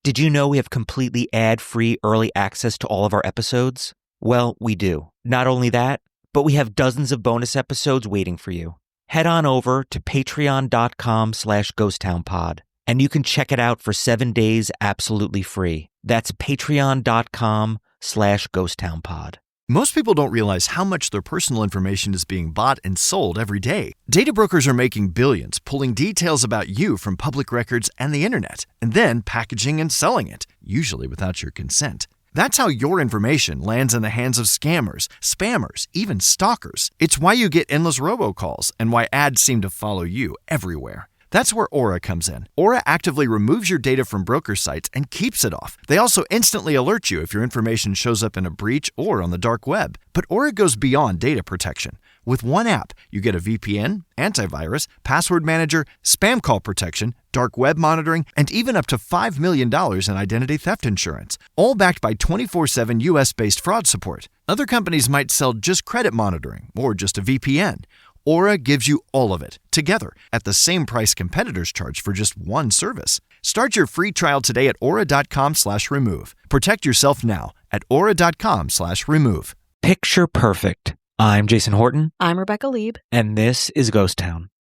Did you know we have completely ad-free early access to all of our episodes? Well, we do. Not only that, but we have dozens of bonus episodes waiting for you. Head on over to patreon.com/ghosttownpod, and you can check it out for 7 days absolutely free. That's patreon.com/ghosttownpod. Most people don't realize how much their personal information is being bought and sold every day. Data brokers are making billions, pulling details about you from public records and the internet, and then packaging and selling it, usually without your consent. That's how your information lands in the hands of scammers, spammers, even stalkers. It's why you get endless robocalls and why ads seem to follow you everywhere. That's where Aura comes in. Aura actively removes your data from broker sites and keeps it off. They also instantly alert you if your information shows up in a breach or on the dark web. But Aura goes beyond data protection. With one app, you get a VPN, antivirus, password manager, spam call protection, dark web monitoring, and even up to $5 million in identity theft insurance, all backed by 24/7 US-based fraud support. Other companies might sell just credit monitoring or just a VPN. Aura gives you all of it, together, at the same price competitors charge for just one service. Start your free trial today at aura.com/remove. Protect yourself now at aura.com/remove. Picture perfect. I'm Jason Horton. I'm Rebecca Lieb. And this is Ghost Town.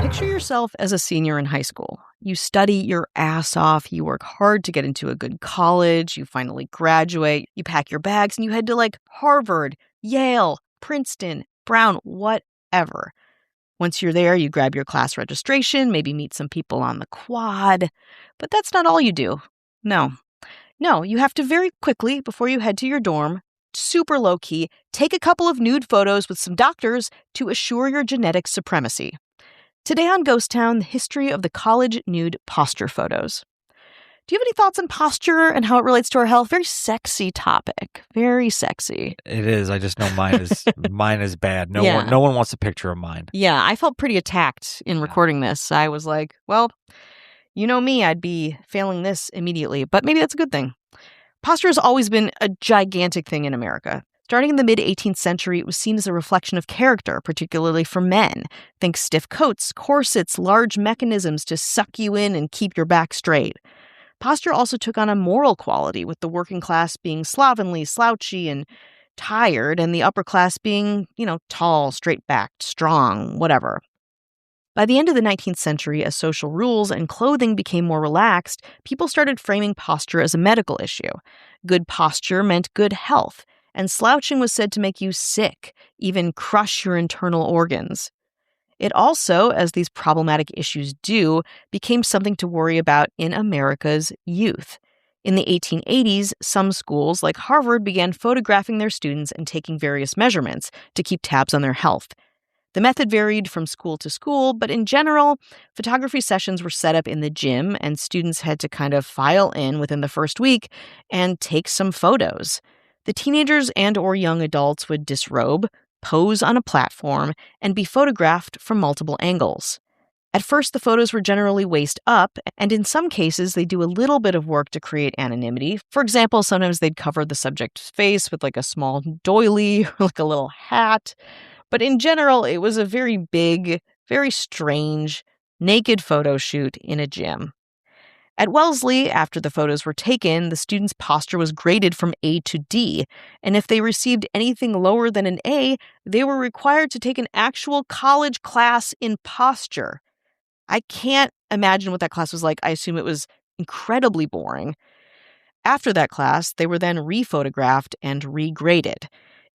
Picture yourself as a senior in high school. You study your ass off, you work hard to get into a good college, you finally graduate, you pack your bags, and you head to Harvard, Yale, Princeton, Brown, whatever. Once you're there, you grab your class registration, maybe meet some people on the quad. But that's not all you do. No, you have to very quickly, before you head to your dorm, super low-key, take a couple of nude photos with some doctors to assure your genetic supremacy. Today on Ghost Town, the history of the college nude posture photos. Do you have any thoughts on posture and how it relates to our health? Very sexy topic. Very sexy. It is. I just know mine is bad. No one wants a picture of mine. Yeah, I felt pretty attacked in recording this. I was like, well, you know me, I'd be failing this immediately, but maybe that's a good thing. Posture has always been a gigantic thing in America. Starting in the mid-18th century, it was seen as a reflection of character, particularly for men. Think stiff coats, corsets, large mechanisms to suck you in and keep your back straight. Posture also took on a moral quality, with the working class being slovenly, slouchy, and tired, and the upper class being, tall, straight-backed, strong, whatever. By the end of the 19th century, as social rules and clothing became more relaxed, people started framing posture as a medical issue. Good posture meant good health, and slouching was said to make you sick, even crush your internal organs. It also, as these problematic issues do, became something to worry about in America's youth. In the 1880s, some schools, like Harvard, began photographing their students and taking various measurements to keep tabs on their health. The method varied from school to school, but in general, photography sessions were set up in the gym, and students had to kind of file in within the first week and take some photos. The teenagers and/or young adults would disrobe, pose on a platform, and be photographed from multiple angles. At first, the photos were generally waist up, and in some cases, they do a little bit of work to create anonymity. For example, sometimes they'd cover the subject's face with a small doily or a little hat. But in general, it was a very big, very strange, naked photo shoot in a gym. At Wellesley, after the photos were taken, the students' posture was graded from A to D, and if they received anything lower than an A, they were required to take an actual college class in posture. I can't imagine what that class was like. I assume it was incredibly boring. After that class, they were then re-photographed and regraded.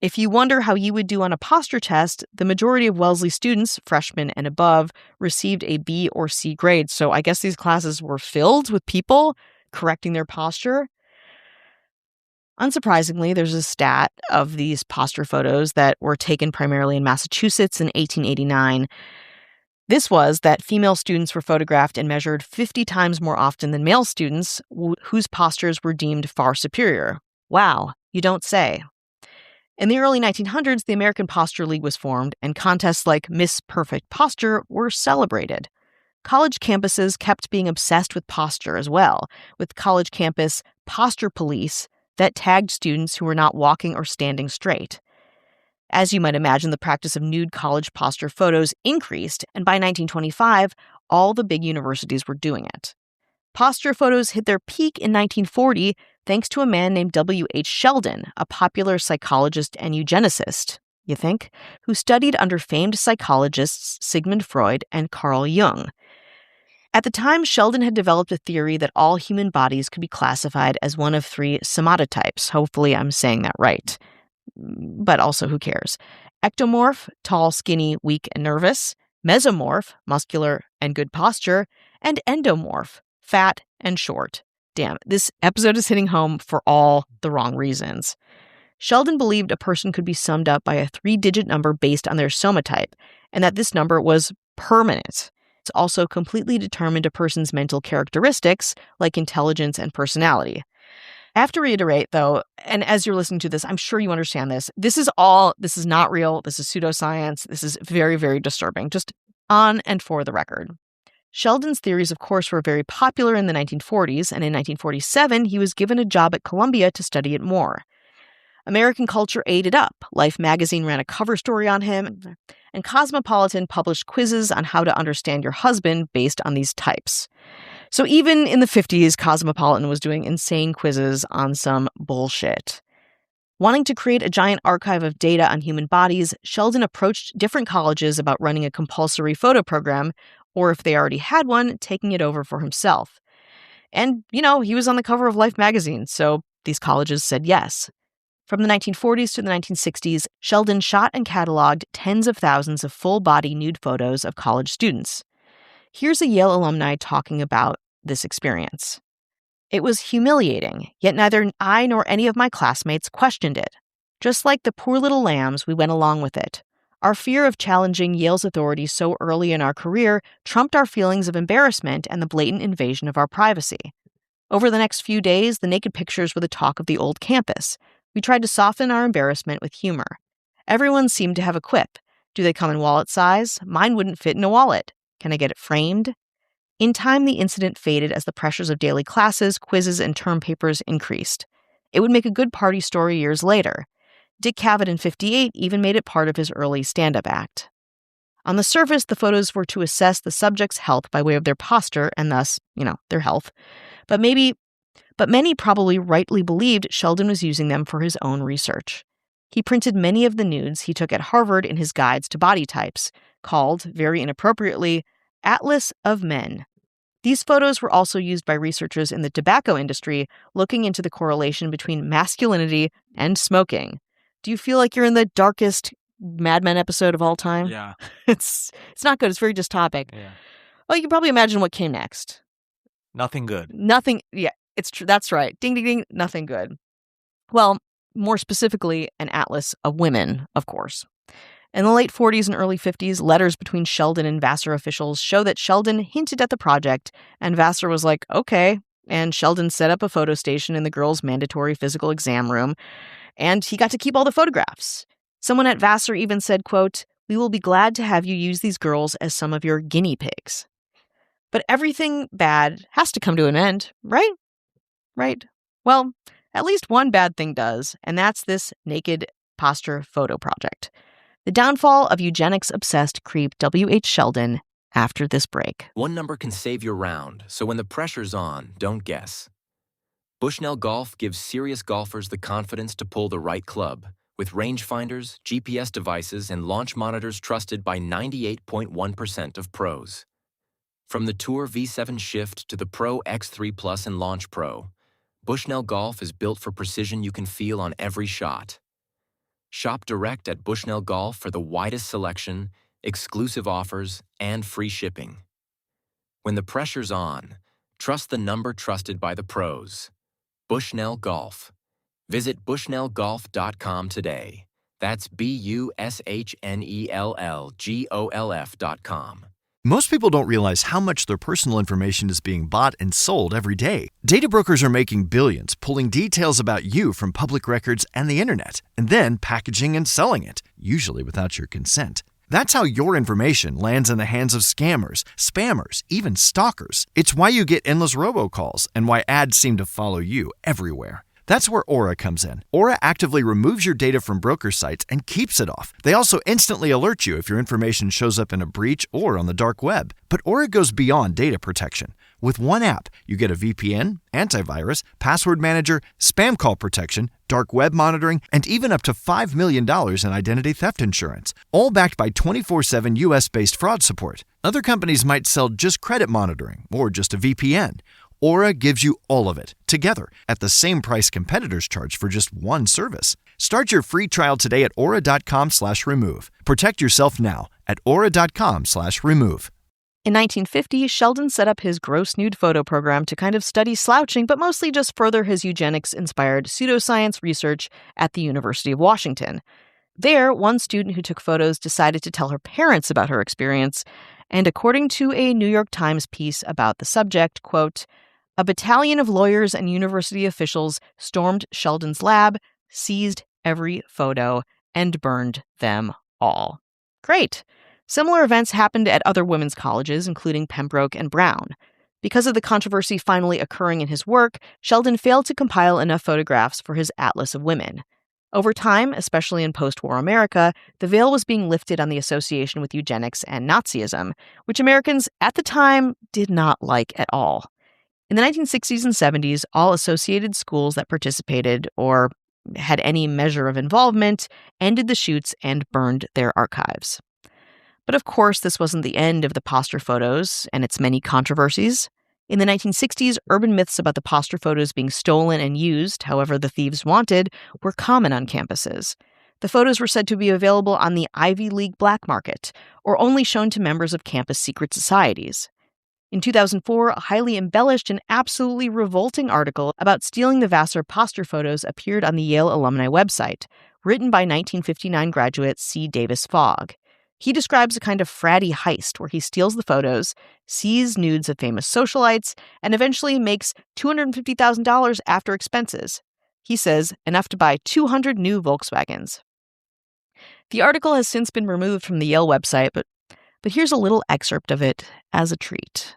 If you wonder how you would do on a posture test, the majority of Wellesley students, freshmen and above, received a B or C grade. So I guess these classes were filled with people correcting their posture. Unsurprisingly, there's a stat of these posture photos that were taken primarily in Massachusetts in 1889. This was that female students were photographed and measured 50 times more often than male students whose postures were deemed far superior. Wow, you don't say. In the early 1900s, the American Posture League was formed, and contests like Miss Perfect Posture were celebrated. college campuses kept being obsessed with posture as well, with college campus posture police that tagged students who were not walking or standing straight. As you might imagine, the practice of nude college posture photos increased, and by 1925, all the big universities were doing it. Posture photos hit their peak in 1940 thanks to a man named W.H. Sheldon, a popular psychologist and eugenicist, you think, who studied under famed psychologists Sigmund Freud and Carl Jung. At the time, Sheldon had developed a theory that all human bodies could be classified as one of three somatotypes. Hopefully I'm saying that right. But also, who cares? Ectomorph, tall, skinny, weak, and nervous. Mesomorph, muscular and good posture. And endomorph, fat and short. Damn, this episode is hitting home for all the wrong reasons. Sheldon believed a person could be summed up by a 3-digit number based on their somatype, and that this number was permanent. It's also completely determined a person's mental characteristics, like intelligence and personality. I have to reiterate, though, and as you're listening to this, I'm sure you understand this. This is not real. This is pseudoscience. This is very, very disturbing, just on and for the record. Sheldon's theories, of course, were very popular in the 1940s, and in 1947, he was given a job at Columbia to study it more. American culture ate it up. Life magazine ran a cover story on him, and Cosmopolitan published quizzes on how to understand your husband based on these types. So even in the 50s, Cosmopolitan was doing insane quizzes on some bullshit. Wanting to create a giant archive of data on human bodies, Sheldon approached different colleges about running a compulsory photo program, or if they already had one, taking it over for himself. And, he was on the cover of Life magazine, so these colleges said yes. From the 1940s to the 1960s, Sheldon shot and cataloged tens of thousands of full-body nude photos of college students. Here's a Yale alumni talking about this experience. It was humiliating, yet neither I nor any of my classmates questioned it. Just like the poor little lambs, we went along with it. Our fear of challenging Yale's authority so early in our career trumped our feelings of embarrassment and the blatant invasion of our privacy. Over the next few days, the naked pictures were the talk of the old campus. We tried to soften our embarrassment with humor. Everyone seemed to have a quip. Do they come in wallet size? Mine wouldn't fit in a wallet. Can I get it framed? In time, the incident faded as the pressures of daily classes, quizzes, and term papers increased. It would make a good party story years later. Dick Cavett in '58 even made it part of his early stand-up act. On the surface, the photos were to assess the subject's health by way of their posture and thus, their health. But many probably rightly believed Sheldon was using them for his own research. He printed many of the nudes he took at Harvard in his guides to body types, called, very inappropriately, Atlas of Men. These photos were also used by researchers in the tobacco industry looking into the correlation between masculinity and smoking. Do you feel like you're in the darkest Mad Men episode of all time? Yeah. It's not good. It's very dystopic. Yeah. Well, you can probably imagine what came next. Nothing good. Nothing. Yeah, it's true. That's right. Ding, ding, ding. Nothing good. Well, more specifically, an atlas of women, of course. In the late 40s and early 50s, letters between Sheldon and Vassar officials show that Sheldon hinted at the project, and Vassar was like, okay. And Sheldon set up a photo station in the girls' mandatory physical exam room, and he got to keep all the photographs. Someone at Vassar even said, quote, "We will be glad to have you use these girls as some of your guinea pigs." But everything bad has to come to an end, right? Right. Well, at least one bad thing does, and that's this naked posture photo project. The downfall of eugenics-obsessed creep W.H. Sheldon after this break. One number can save your round, so when the pressure's on, don't guess. Bushnell Golf gives serious golfers the confidence to pull the right club, with rangefinders, GPS devices, and launch monitors trusted by 98.1% of pros. From the Tour V7 Shift to the Pro X3 Plus and Launch Pro, Bushnell Golf is built for precision you can feel on every shot. Shop direct at Bushnell Golf for the widest selection, exclusive offers, and free shipping. When the pressure's on, trust the number trusted by the pros. Bushnell Golf. Visit bushnellgolf.com today. That's BUSHNELLGOLF.com. Most people don't realize how much their personal information is being bought and sold every day. Data brokers are making billions, pulling details about you from public records and the internet, and then packaging and selling it, usually without your consent. That's how your information lands in the hands of scammers, spammers, even stalkers. It's why you get endless robocalls and why ads seem to follow you everywhere. That's where Aura comes in. Aura actively removes your data from broker sites and keeps it off. They also instantly alert you if your information shows up in a breach or on the dark web. But Aura goes beyond data protection. With one app, you get a VPN, antivirus, password manager, spam call protection, dark web monitoring, and even up to $5 million in identity theft insurance, all backed by 24/7 US-based fraud support. Other companies might sell just credit monitoring or just a VPN. Aura gives you all of it, together, at the same price competitors charge for just one service. Start your free trial today at aura.com/remove. Protect yourself now at aura.com/remove. In 1950, Sheldon set up his gross nude photo program to kind of study slouching, but mostly just further his eugenics-inspired pseudoscience research at the University of Washington. There, one student who took photos decided to tell her parents about her experience, and according to a New York Times piece about the subject, quote, "A battalion of lawyers and university officials stormed Sheldon's lab, seized every photo, and burned them all." Great. Similar events happened at other women's colleges, including Pembroke and Brown. Because of the controversy finally occurring in his work, Sheldon failed to compile enough photographs for his Atlas of Women. Over time, especially in post-war America, the veil was being lifted on the association with eugenics and Nazism, which Americans at the time did not like at all. In the 1960s and 70s, all associated schools that participated or had any measure of involvement ended the shoots and burned their archives. But of course, this wasn't the end of the poster photos and its many controversies. In the 1960s, urban myths about the poster photos being stolen and used, however the thieves wanted, were common on campuses. The photos were said to be available on the Ivy League black market, or only shown to members of campus secret societies. In 2004, a highly embellished and absolutely revolting article about stealing the Vassar poster photos appeared on the Yale alumni website, written by 1959 graduate C. Davis Fogg. He describes a kind of fratty heist where he steals the photos, sees nudes of famous socialites, and eventually makes $250,000 after expenses. He says, enough to buy 200 new Volkswagens. The article has since been removed from the Yale website, but here's a little excerpt of it as a treat.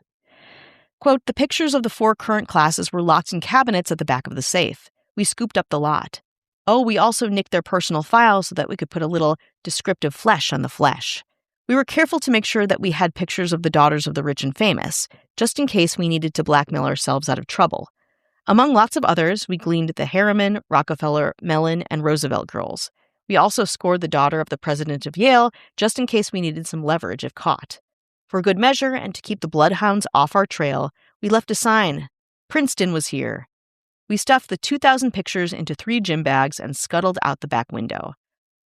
Quote, "The pictures of the 4 current classes were locked in cabinets at the back of the safe. We scooped up the lot. Oh, we also nicked their personal files so that we could put a little descriptive flesh on the flesh. We were careful to make sure that we had pictures of the daughters of the rich and famous, just in case we needed to blackmail ourselves out of trouble. Among lots of others, we gleaned the Harriman, Rockefeller, Mellon, and Roosevelt girls. We also scored the daughter of the president of Yale, just in case we needed some leverage if caught. For good measure, and to keep the bloodhounds off our trail, we left a sign. Princeton was here. We stuffed the 2,000 pictures into 3 gym bags and scuttled out the back window.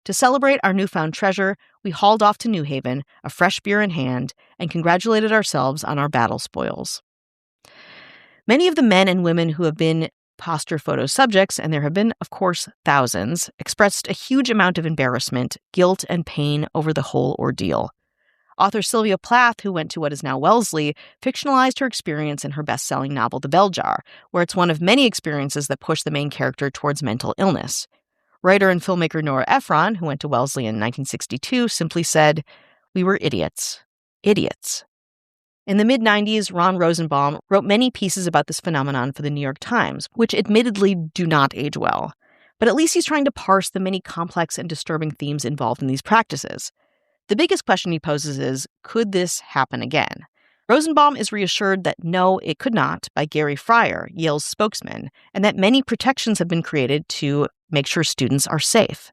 To celebrate our newfound treasure, we hauled off to New Haven, a fresh beer in hand, and congratulated ourselves on our battle spoils." Many of the men and women who have been poster photo subjects, and there have been, of course, thousands, expressed a huge amount of embarrassment, guilt, and pain over the whole ordeal. Author Sylvia Plath, who went to what is now Wellesley, fictionalized her experience in her best-selling novel The Bell Jar, where it's one of many experiences that push the main character towards mental illness. Writer and filmmaker Nora Ephron, who went to Wellesley in 1962, simply said, "We were idiots. Idiots." In the mid-90s, Ron Rosenbaum wrote many pieces about this phenomenon for the New York Times, which admittedly do not age well. But at least he's trying to parse the many complex and disturbing themes involved in these practices. The biggest question he poses is, could this happen again? Rosenbaum is reassured that no, it could not by Gary Fryer, Yale's spokesman, and that many protections have been created to make sure students are safe.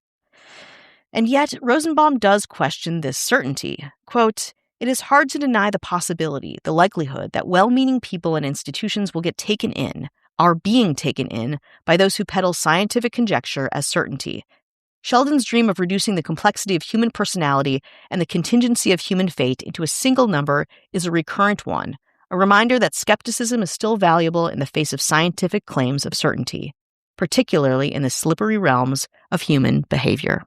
And yet, Rosenbaum does question this certainty. Quote, "It is hard to deny the possibility, the likelihood that well-meaning people and institutions will get taken in, are being taken in, by those who peddle scientific conjecture as certainty. Sheldon's dream of reducing the complexity of human personality and the contingency of human fate into a single number is a recurrent one, a reminder that skepticism is still valuable in the face of scientific claims of certainty, particularly in the slippery realms of human behavior."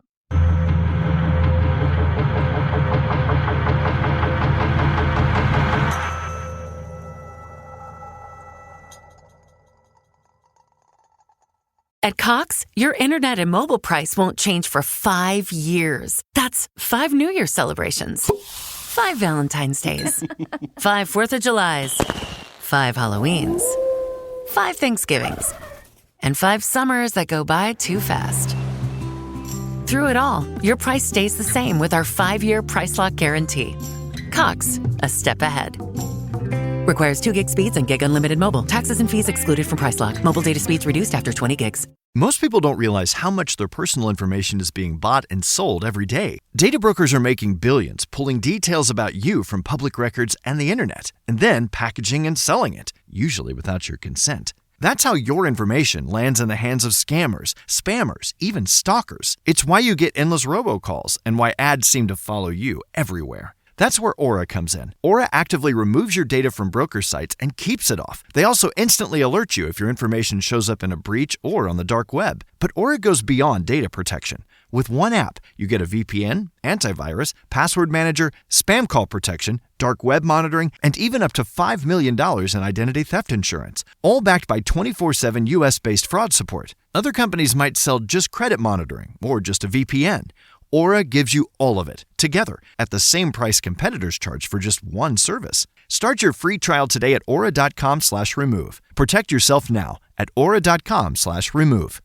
At Cox, your internet and mobile price won't change for 5 years. That's 5 New Year celebrations, 5 Valentine's Days, 5 4th of Julys, 5 Halloweens, 5 Thanksgivings, and 5 summers that go by too fast. Through it all, your price stays the same with our 5-year price lock guarantee. Cox, a step ahead. Requires 2 gig speeds and gig unlimited mobile. Taxes and fees excluded from price lock. Mobile data speeds reduced after 20 gigs. Most people don't realize how much their personal information is being bought and sold every day. Data brokers are making billions, pulling details about you from public records and the internet, and then packaging and selling it, usually without your consent. That's how your information lands in the hands of scammers, spammers, even stalkers. It's why you get endless robocalls and why ads seem to follow you everywhere. That's where Aura comes in. Aura actively removes your data from broker sites and keeps it off. They also instantly alert you if your information shows up in a breach or on the dark web. But Aura goes beyond data protection. With one app, you get a VPN, antivirus, password manager, spam call protection, dark web monitoring, and even up to $5 million in identity theft insurance, all backed by 24/7 US-based fraud support. Other companies might sell just credit monitoring or just a VPN. Aura gives you all of it, together, at the same price competitors charge for just one service. Start your free trial today at aura.com/remove. Protect yourself now at aura.com/remove.